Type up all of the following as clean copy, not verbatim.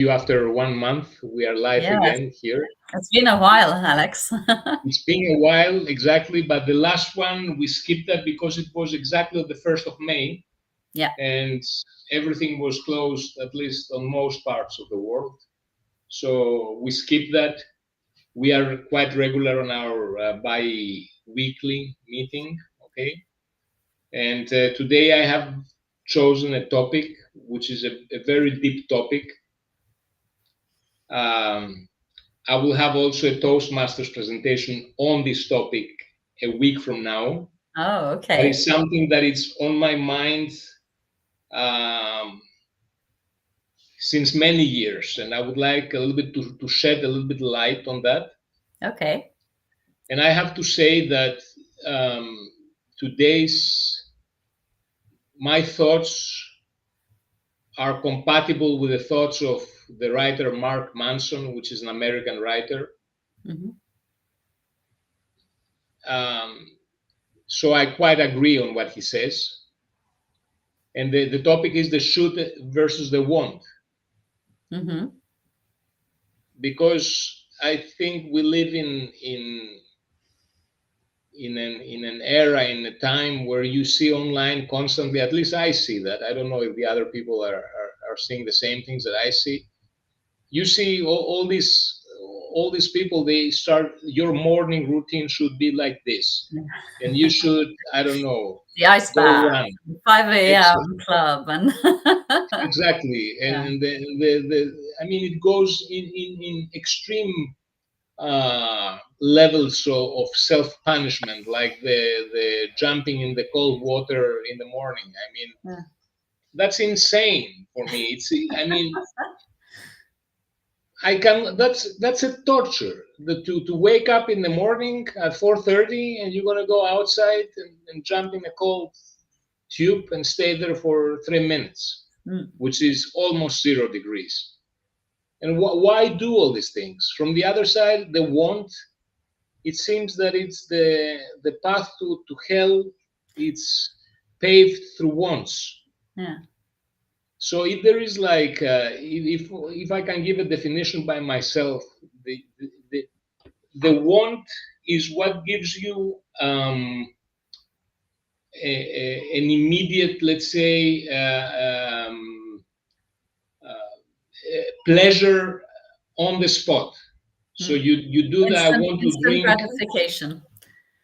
you after 1 month. We are live Yes, again here. it's been a while, Alex. It's been a while, exactly, but the last one we skipped that because it was exactly the 1st of May, Yeah. and everything was closed, at least on most parts of the world. So we skipped that. We are quite regular on our bi-weekly meeting, okay? And today I have chosen a topic which is a very deep topic. Um, I will have also a Toastmasters presentation on this topic a week from now. Oh, But okay. it's something that is on my mind um, since many years, and I would like a little bit to shed a little bit light on that. Okay. And I have to say that um, today's my thoughts are compatible with the thoughts of the writer Mark Manson, which is an American writer. Hmm. Um, so I quite agree on what he says. And the topic is the should versus the want, Hmm. because I think we live in an era, in a time where you see online constantly. At least I see that. I don't know if the other people are seeing the same things that I see. You see all these people. They start, your morning routine should be like this, and you should, I don't know, The ice go bath, run. 5 a.m. club, and Exactly, yeah. and the I mean, it goes in extreme levels of self punishment, like the jumping in the cold water in the morning. I mean, Yeah. that's insane for me. I mean, I can. That's a torture. To wake up in the morning at 4:30 and you're gonna go outside and jump in a cold tube and stay there for 3 minutes, Mm. which is almost 0 degrees. And why do all these things? From the other side, the want, it seems that it's the path to hell. It's paved through wants. Yeah. So if there is like, if I can give a definition by myself, the want is what gives you an immediate, let's say, pleasure on the spot. So Mm. you do that. I want to Instant drink. gratification.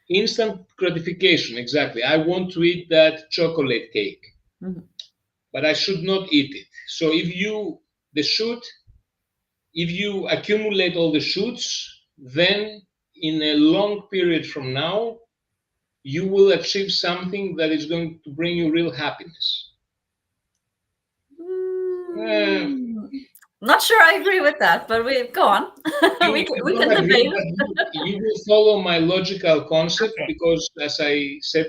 Instant gratification, exactly. I want to eat that chocolate cake, Mhm. but I should not eat it. So the should, if you accumulate all the shoulds, then in a long period from now, you will achieve something that is going to bring you real happiness. Uh, Mm, not sure I agree with that, but we go on. you We don't can agree, debate. but you will follow my logical concept, Okay. because, as I said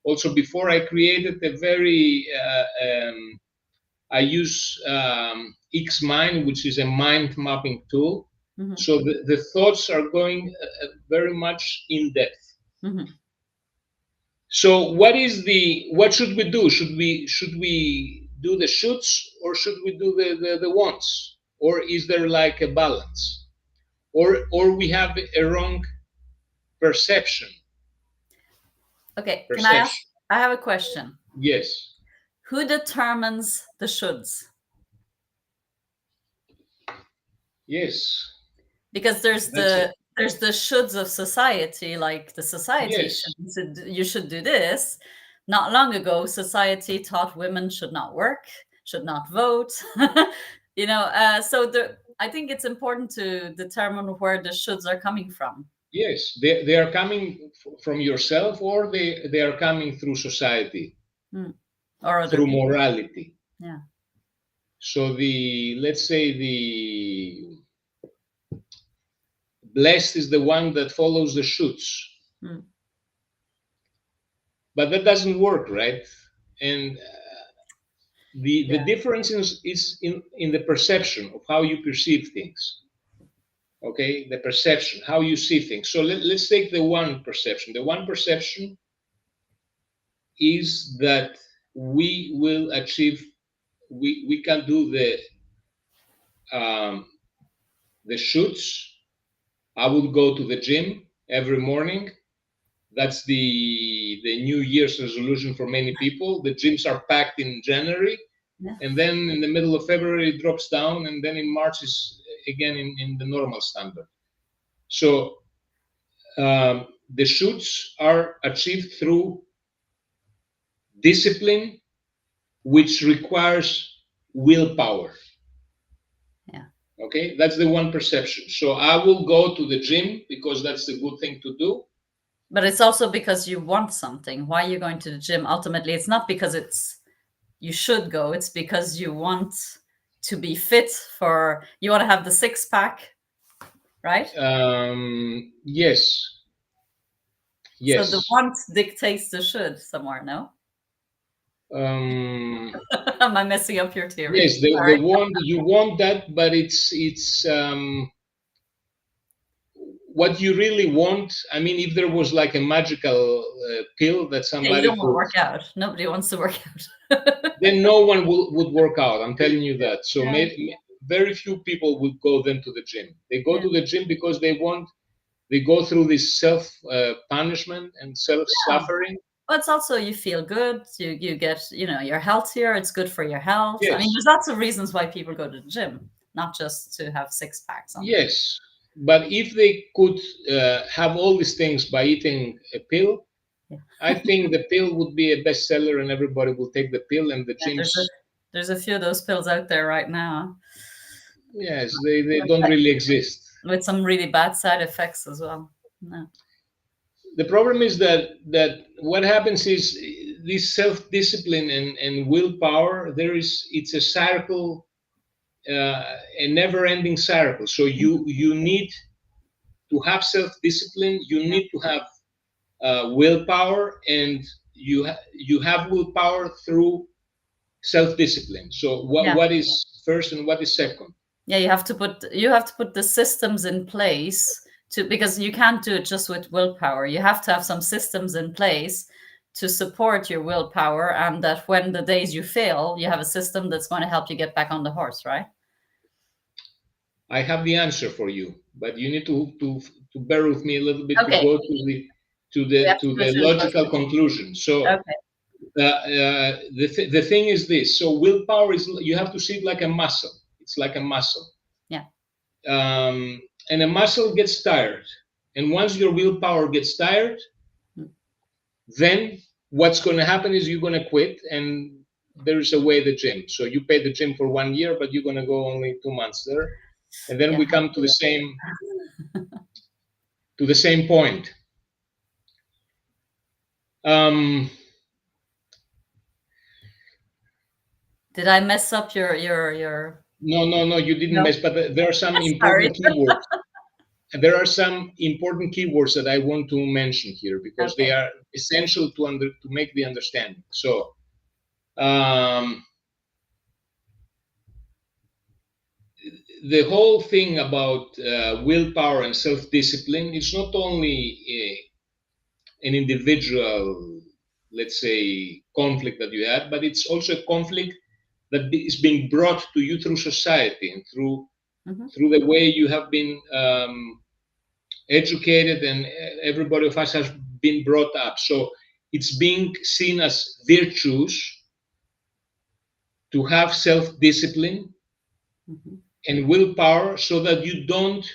also before, I created a very I use Xmind, which is a mind mapping tool. Hmm. So the thoughts are going very much in depth. Hmm. So what should we do? Should we do the shoulds, or should we do the wants? Or is there like a balance? Or we have a wrong perception. Okay. Can I ask? Perception. I have a question. Yes. Who determines the shoulds? Yes. Because That's it. there's the shoulds of society, like the society Yes. you should do this. Not long ago, society taught women should not work, should not vote. So I think it's important to determine where the shoulds are coming from. Yes. They are coming from yourself, or they are coming through society, Mm. Or other through people. morality. Yeah. So let's say the blessed is the one that follows the shoots, Mm. but that doesn't work, right? And the Yeah. difference is in the perception of how you perceive things. Okay, the perception, how you see things. So let's take the one perception. The one perception is that we will achieve, we can do um, the shoots. I would go to the gym every morning. That's the New Year's resolution for many people. The gyms are packed in January, Yeah. and then in the middle of February it drops down, and then in March is again in the normal standard. So the shoots are achieved through discipline, which requires willpower. Yeah. Okay, that's the one perception. So I will go to the gym because that's the good thing to do. But it's also because you want something. Why are you going to the gym? Ultimately, it's not because it's you should go. It's because you want to be fit for, you want to have the six pack, right? Yes, So the yes. want dictates the should somewhere, no? Um, Am I messing up your theory? yes, the Sorry. want you want that, but it's what you really want. I mean, if there was like a magical pill that Yeah, you somebody don't want to could, work out. Nobody wants to work out. then no one would work out. I'm telling you that. So Yeah, very few people would go then to the gym. They go yeah. to the gym because they go through this self punishment and self Yeah. suffering. But it's also you feel good. You get, you're healthier. It's good for your health. I mean, Yes, there's lots of reasons why people go to the gym, not just to have six packs on. yes. But if they could have all these things by eating a pill, Yeah. I think the pill would be a bestseller and everybody will take the pill and the Yeah, gyms, there's a few of those pills out there right now yes, they don't really exist. with some really bad side effects as well. No. The problem is that what happens is this self-discipline and willpower, it's a circle, a never-ending circle. So you need to have self-discipline, you Yeah. need to have willpower, and you have willpower through self-discipline. So Yeah. what is first and what is second? Yeah, you have to put the systems in place to, because you can't do it just with willpower. You have to have some systems in place to support your willpower, and that when the days you fail, you have a system that's going to help you get back on the horse, right? I have the answer for you, but you need to bear with me a little bit to Okay, go to the we have to to go the through the logical process. conclusion. So Okay. the thing is this: so willpower is, you have to see it like a muscle. It's like a muscle, Yeah. and a muscle gets tired, and once your willpower gets tired, Mm. then what's going to happen is you're going to quit, and there's a way the gym. So you pay the gym for 1 year, but you're going to go only 2 months there, and then Yeah. we come to the same point. Um, Did I mess up your? no, you didn't No. miss, but there are some Sorry. important keywords. There are some important keywords that I want to mention here because they Okay. are essential to make the understanding. So, um, the whole thing about willpower and self-discipline is not only an individual, let's say, conflict that you have, but it's also a conflict that is being brought to you through society and Hmm. through the way you have been educated, and everybody of us has been brought up. So it's being seen as virtues to have self-discipline Hmm. and willpower so that you don't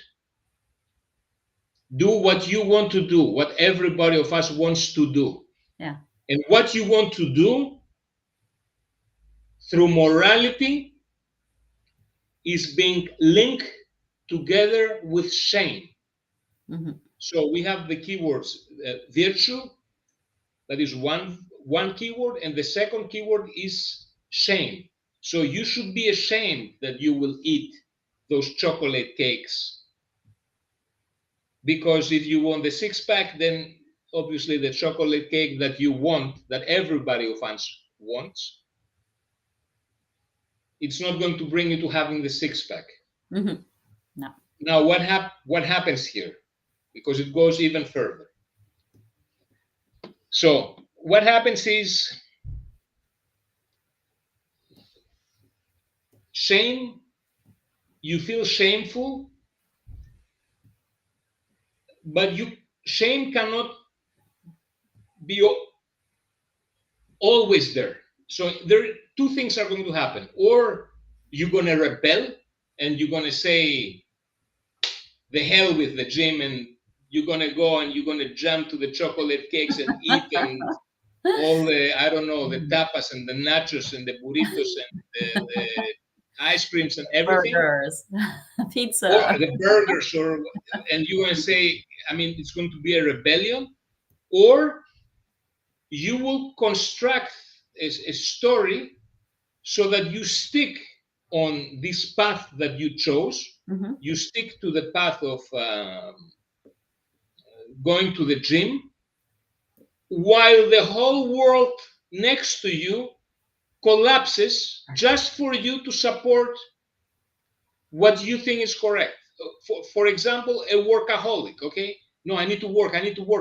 do what you want to do, what everybody of us wants to do. Yeah. And what you want to do through morality is being linked together with shame. Hmm. So we have the keywords virtue, that is one keyword, and the second keyword is shame. So you should be ashamed that you will eat those chocolate cakes, because if you want the six pack, then obviously the chocolate cake that you want, that everybody of us wants, it's not going to bring you to having the six pack. Hmm. No. Now, what happens here? Because it goes even further. So what happens is shame you feel shameful, but shame cannot be always there. So there two things are going to happen. Or you're going to rebel and you're going to say the hell with the gym, and you're going to go and you're going to jump to the chocolate cakes and eat, and all the, I don't know, the tapas and the nachos and the burritos and the ice creams and everything, Burgers, or pizza. the burgers, or, and you're going to say, I mean, it's going to be a rebellion. Or you will construct a story so that you stick on this path that you chose. Mm-hmm. You stick to the path of going to the gym, while the whole world next to you collapses just for you to support what you think is correct. For example, a workaholic, okay? No, I need to work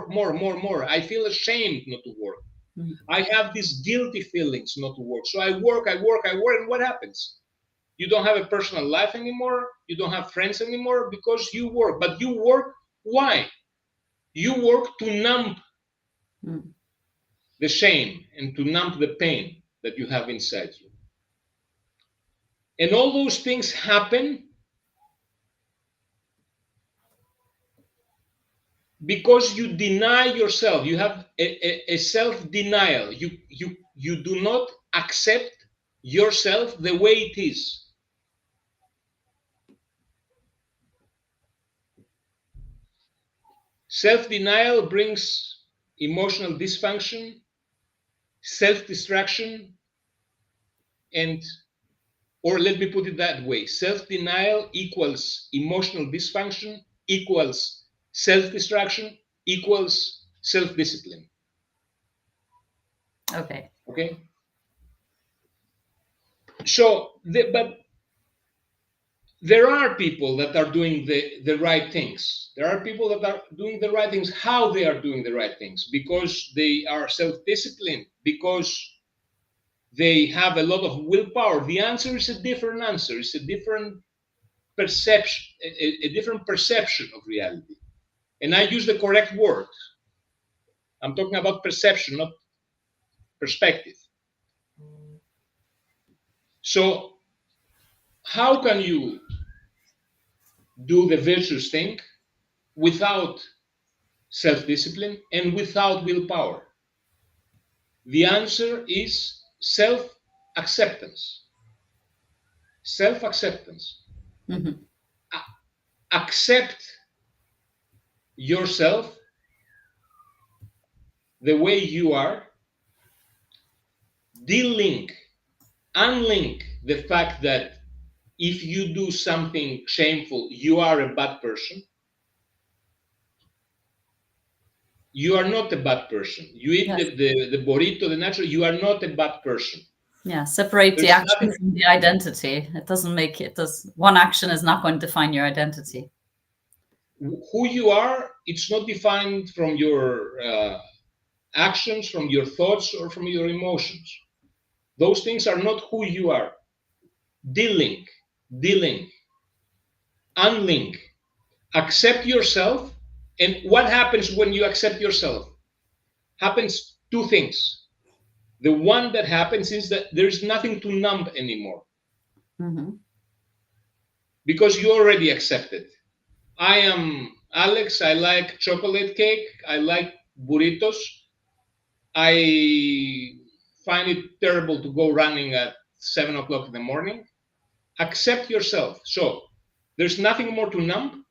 more. I feel ashamed not to work. Mm-hmm. I have these guilty feelings not to work. So I work, and what happens? You don't have a personal life anymore. You don't have friends anymore because you work. But you work, why? You work to numb the shame and to numb the pain that you have inside you. And all those things happen because you deny yourself. You have a self-denial. You do not accept yourself the way it is. Self-denial brings emotional dysfunction, self-destruction, and, or let me put it that way, self-denial equals emotional dysfunction, equals self-destruction, equals self-discipline. Okay. Okay. So, but there are people that are doing the right things. There are people that are doing the right things. How they are doing the right things? Because they are self-disciplined, because they have a lot of willpower. The answer is a different answer. It's a different perception, a different perception of reality. And I use the correct word. I'm talking about perception, not perspective. So how can you do the virtuous thing without self-discipline and without willpower? The answer is self-acceptance. Self-acceptance. Mm-hmm. Accept yourself the way you are. Unlink the fact that if you do something shameful, you are a bad person. You are not a bad person. You eat Yes. the burrito, the nacho, you are not a bad person. Yeah. Separate the There's action nothing. from the identity. It doesn't make it. Does one action is not going to define your identity. Who you are, it's not defined from your actions, from your thoughts, or from your emotions. Those things are not who you are. Dealing, unlink, accept yourself. And what happens when you accept yourself? Happens two things. The one that happens is that there's nothing to numb anymore. Mm-hmm. Because you already accepted. I am Alex. I like chocolate cake. I like burritos. I find it terrible to go running at 7 o'clock in the morning. Accept yourself. So there's nothing more to numb.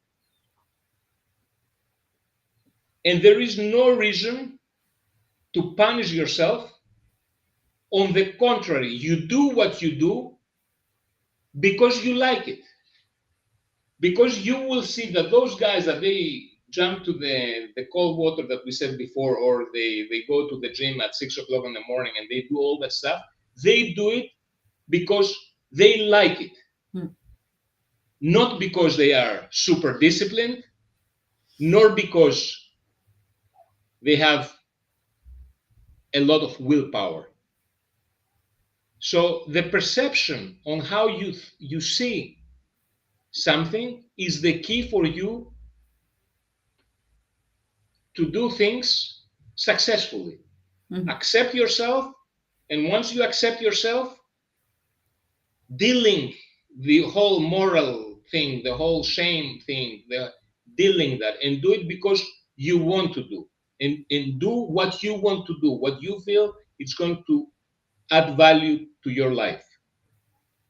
And there is no reason to punish yourself. On the contrary, you do what you do because you like it. Because you will see that those guys that they jump to the cold water that we said before, or they go to the gym at 6 o'clock in the morning and they do all that stuff, they do it because they like it. Not because they are super disciplined, nor because they have a lot of willpower. So the perception on how you see something is the key for you to do things successfully. Mhm. Accept yourself, and once you accept yourself, dealing the whole moral thing, the whole shame thing, the dealing that, and do it because you want to do, and do what you want to do, what you feel it's going to add value to your life.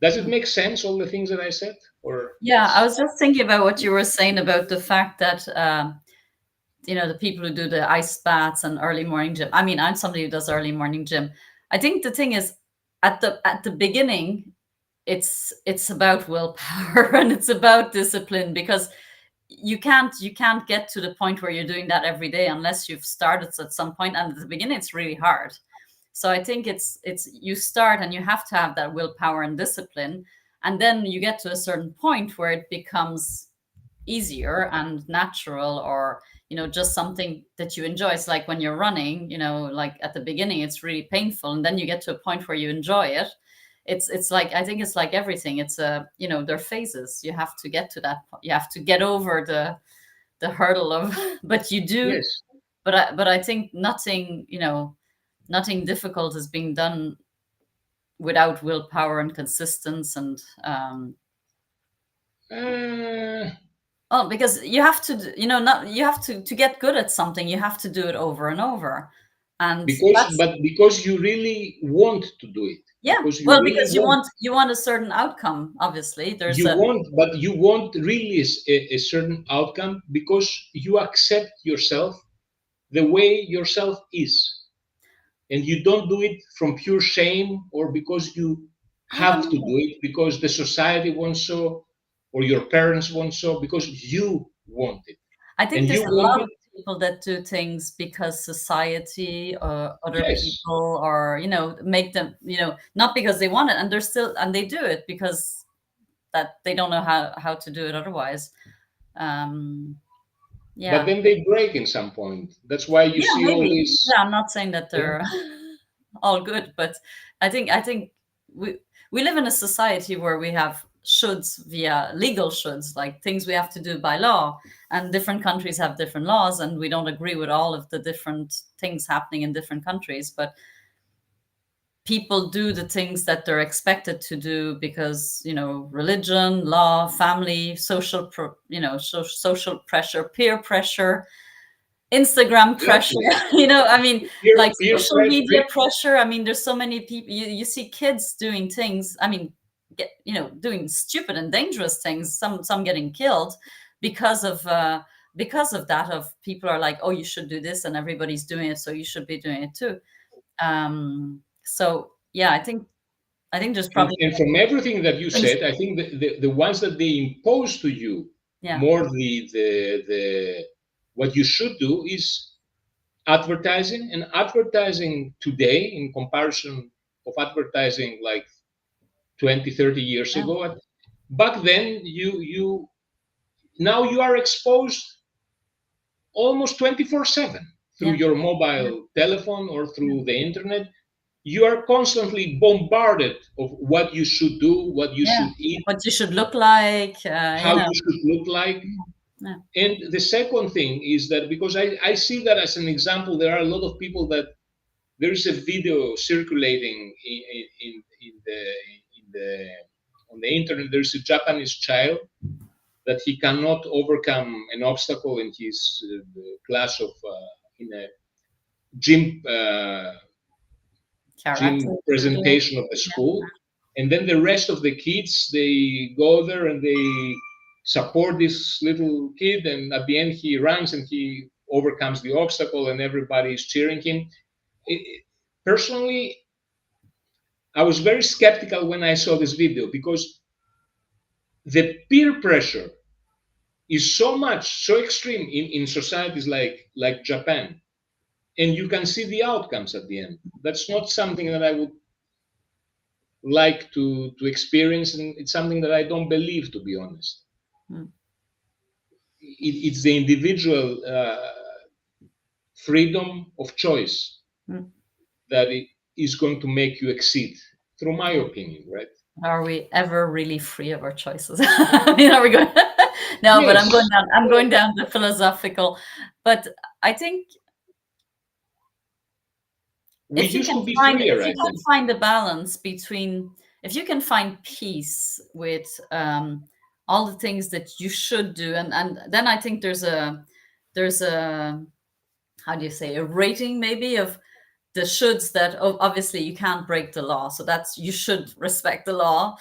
Does it Mhm. make sense, all the things that I said? Or Yeah, I it's was just thinking about what you were saying about the fact that the people who do the ice baths and early morning gym. I mean, I'm somebody who does early morning gym. I think the thing is, at the beginning, it's about willpower and it's about discipline, because you can't get to the point where you're doing that every day unless you've started at some point, and at the beginning it's really hard. So I think it's you start and you have to have that willpower and discipline, and then you get to a certain point where it becomes easier and natural, or just something that you enjoy. It's like when you're running, like at the beginning it's really painful, and then you get to a point where you enjoy it. It's like, I think it's like everything. It's there are phases. You have to get to that you have to get over the hurdle of but you do. yes. But I think nothing difficult is being done without willpower and consistency. And uh, oh, because you have to, not you have to get good at something. You have to do it over and over, and that's because you really want to do it, yeah. because you Well, really because you want. want you want a certain outcome. Obviously, there's You a want, but you want really a certain outcome because you accept yourself the way yourself is, and you don't do it from pure shame or because you I don't have to do know. it because the society wants so, or your parents want so, because you want it, I think and there's you a want lot of it. people that do things because society or other Yes, people, or make them, not because they want it, and they do it because that they don't know how to do it otherwise. Um, but yeah. then they break in some point. That's why you Yeah, see all maybe. this. Yeah, I'm not saying that Yeah. they're all good, but I think we live in a society where we have shoulds via legal shoulds, like things we have to do by law, and different countries have different laws, and we don't agree with all of the different things happening in different countries, but people do the things that they're expected to do because religion, law, family, social pressure, peer pressure, Instagram pressure, Exactly. I mean, like Peer social media pressure. pressure. I mean, there's so many people. You see kids doing things. I mean, doing stupid and dangerous things. Some getting killed because of that. Of people are like, oh, you should do this, and everybody's doing it, so you should be doing it too. So yeah, I think there's probably And from everything that you things. said, I think the ones that they impose to you Yeah, more the what you should do is advertising, and advertising today in comparison of advertising like 20, 30 years yeah, ago. Back then, you now you are exposed almost 24/7 through yeah, your yeah, mobile telephone or yeah. through the internet. You are constantly bombarded of what you should do, what you Yeah. should eat, What you should look like, how you should look like. yeah, And the second thing is that because I see that as an example, there are a lot of people that there is a video circulating in the on the internet. There's a Japanese child that he cannot overcome an obstacle in his class of in a gym karate. gym Judo. presentation of the Yeah, school, and then the rest of the kids they go there and they support this little kid, and at the end he runs and he overcomes the obstacle and everybody is cheering him. Personally, I was very skeptical when I saw this video because the peer pressure is so much so extreme in societies like Japan, and you can see the outcomes at the end. That's not something that I would like to experience, and it's something that I don't believe, to be honest. mm, It's the individual freedom of choice mm, that it is going to make you exceed, through my yeah. opinion, right? Are we ever really free of our choices? I mean, are we going? No, but I'm going Yes, down. I'm going down the philosophical. But I think we used to be freer, if you I can think. find a balance between, if you can find peace with all the things that you should do, and then I think there's a, how do you say, a rating maybe of the shoulds, that obviously you can't break the law, so that's, you should respect the law.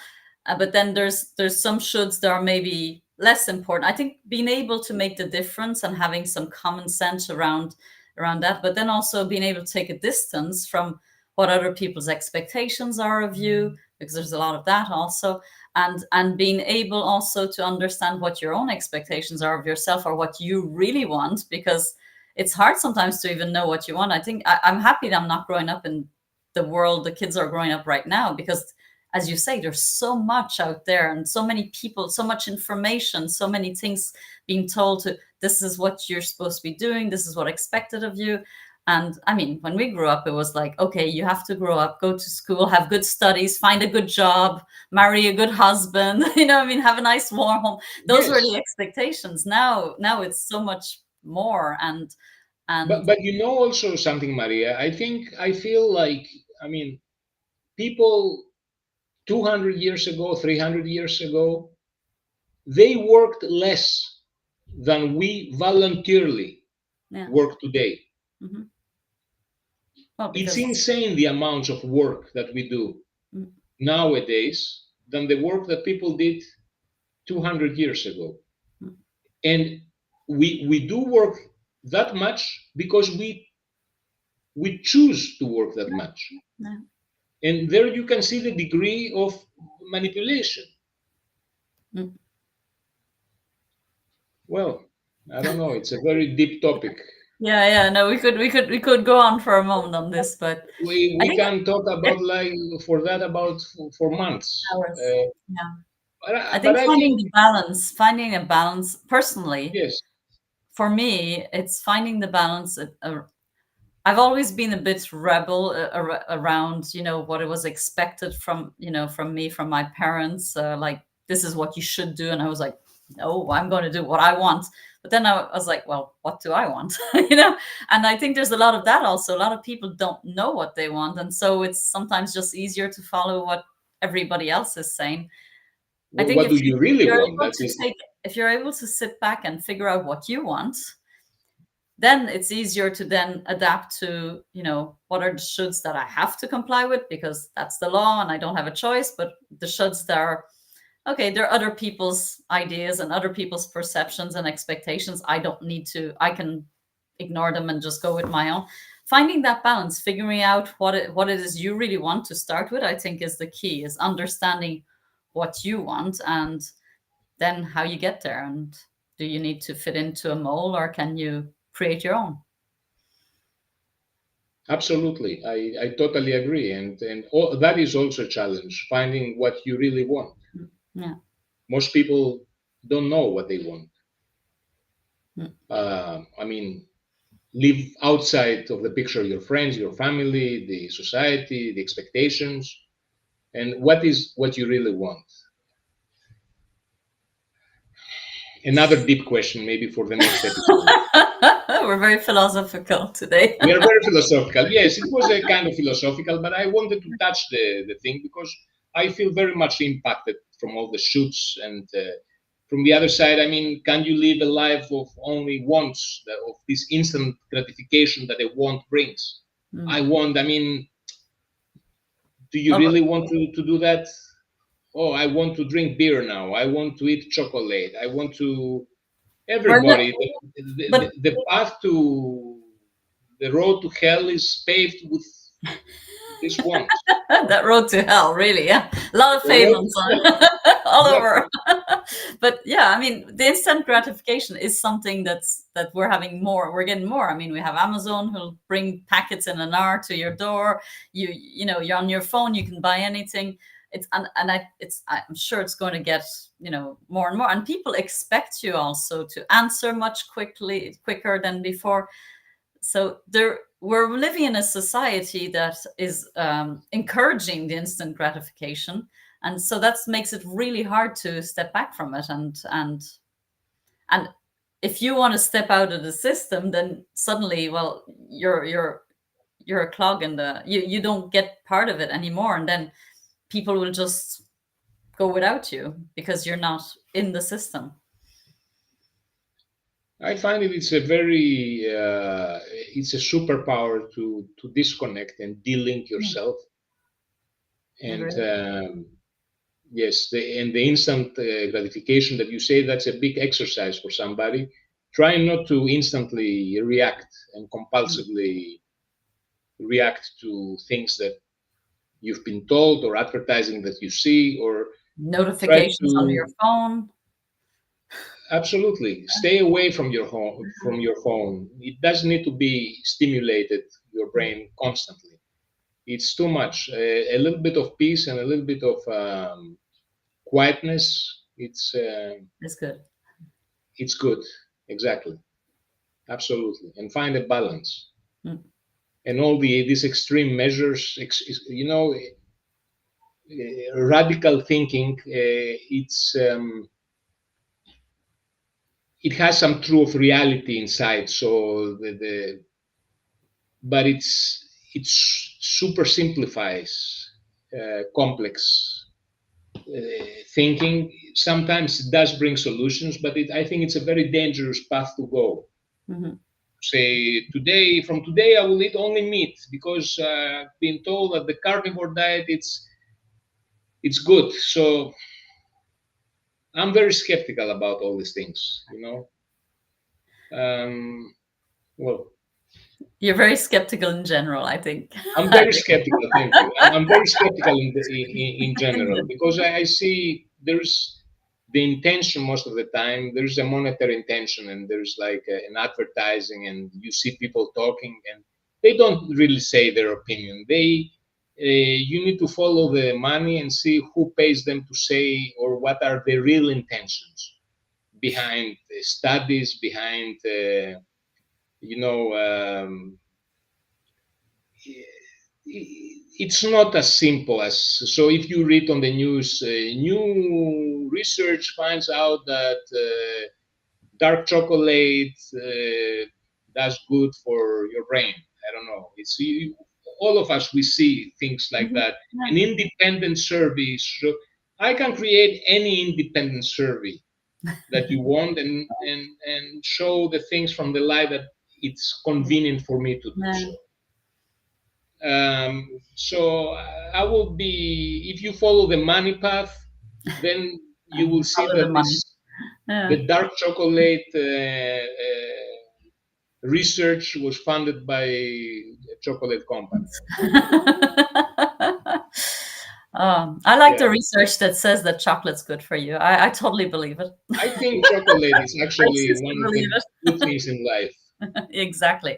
But then there's some shoulds that are maybe less important. I think being able to make the difference and having some common sense around that, but then also being able to take a distance from what other people's expectations are of you, because there's a lot of that also. And being able also to understand what your own expectations are of yourself, or what you really want, because it's hard sometimes to even know what you want. I think I'm happy that I'm not growing up in the world the kids are growing up right now, because as you say, there's so much out there and so many people, so much information, so many things being told to, this is what you're supposed to be doing, this is what expected of you. And I mean, when we grew up, it was like, okay, you have to grow up, go to school, have good studies, find a good job, marry a good husband, I mean, have a nice warm home. Those were the Yes, expectations. Now it's so much more. And but also something, Maria. I feel like, I mean, people 200 years ago, 300 years ago, they worked less than we voluntarily yeah. work today. Hmm. Well, It's because insane the amounts of work that we do mm, nowadays than the work that people did 200 years ago. mm, And we do work that much because we choose to work that much. yeah. And there you can see the degree of manipulation. Mm. Well, I don't know. It's a very deep topic. Yeah, no, we could go on for a moment on this, but I We think can talk it about like for that about for months. hours. Yeah. I But think I think finding a balance personally, yes, for me, it's finding the balance. I've always been a bit rebel around, what it was expected from me, from my parents. Like, this is what you should do, and I was like, no, I'm going to do what I want. But then I was like, well, what do I want? And I think there's a lot of that also. A lot of people don't know what they want, and so it's sometimes just easier to follow what everybody else is saying. I think what do you really want? That is if you're able to sit back and figure out what you want, then it's easier to then adapt to, what are the shoulds that I have to comply with, because that's the law and I don't have a choice. But the shoulds that are, okay, they're other people's ideas and other people's perceptions and expectations. I can ignore them and just go with my own. Finding that balance, figuring out what it is you really want to start with, I think is the key, is understanding what you want, and then how you get there. And do you need to fit into a mold, or can you create your own? absolutely. I totally agree, and that is also a challenge finding what you really want. Mm, yeah. Most people don't know what they want. Mm. I mean, live outside of the picture, your friends, your family, the society, the expectations, and what is what you really want. Another deep question, maybe for the next episode. We're very philosophical today. We are very philosophical. Yes, it was a kind of philosophical, but I wanted to touch the thing because I feel very much impacted from all the shoots. And from the other side, I mean, can you live a life of only wants, of this instant gratification that a want brings? I Mm. want, I mean, do you Oh, really want to do that? Oh, I want to drink beer now. I want to eat chocolate. I want to. we're not, Everybody, but the path to the road to hell is paved with this want. that road to hell, really, yeah. A lot of The road pavements to hell. all over. Exactly. But yeah, I mean, the instant gratification is something that we're having more. We're getting more. I mean, we have Amazon who'll bring packets in an hour to your door. You're on your phone. You can buy anything. I'm sure it's going to get more and more. And people expect you also to answer much quicker than before. So we're living in a society that is encouraging the instant gratification, and so that makes it really hard to step back from it. And if you want to step out of the system, then suddenly, well, you're a clog in the, you don't get part of it anymore, and then people will just go without you because you're not in the system. I find it's a very it's a superpower to disconnect and de-link yourself. And Agree. yes, and the instant gratification that you say, that's a big exercise for somebody. Try not to instantly react and compulsively react to things that you've been told or advertising that you see, or try Notifications on your to phone. absolutely stay away from your home, from your phone. It doesn't need to be stimulated your brain constantly. It's too much. A little bit of peace and a little bit of quietness, It's good. it's good. Exactly. Absolutely. And find a balance. Mm. And all these extreme measures, radical thinking, it has some truth of reality inside. So but it super simplifies complex thinking. Sometimes it does bring solutions, but I think it's a very dangerous path to go. Mhm. Say today, from today, I will eat only meat because I've been told that the carnivore diet it's good. So I'm very skeptical about all these things. Well, You're very skeptical in general, I think. I'm very skeptical. Thank you. I'm very skeptical in general because I see there's the intention most of the time. There's a monetary intention, and there's like an advertising, and you see people talking, and they don't really say their opinion. You need to follow the money and see who pays them to say, or what are the real intentions behind the studies, behind you know. It's not as simple as, so if you read on the news, new research finds out that dark chocolate does good for your brain. I don't know, all of us, we see things like Mhm. that. An Yeah. independent survey, so I can create any independent survey that you want, and show the things from the light that it's convenient for me to do Yeah. so. So I will be, if you follow the money path, then you will see Follow the that money. Yeah. the dark chocolate research was funded by a chocolate company. I like the Yeah, research that says that chocolate's good for you. I totally believe it. I think chocolate is I actually seriously one of believe the good things in life. it. Exactly.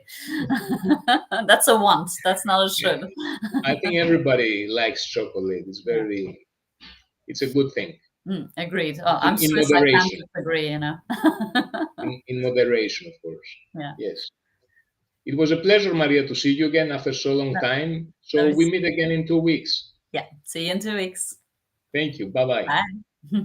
That's a want. That's not a Yeah, should. I think everybody likes chocolate. Yeah. It's a good thing Agreed. Oh, I'm in Swiss. I can't moderation. disagree. In moderation, of course. Yeah. Yes. It was a pleasure, Maria, to see you again after so long No, time. no, So we meet again in 2 weeks. yeah. See you in 2 weeks. Thank you. Bye bye. Bye.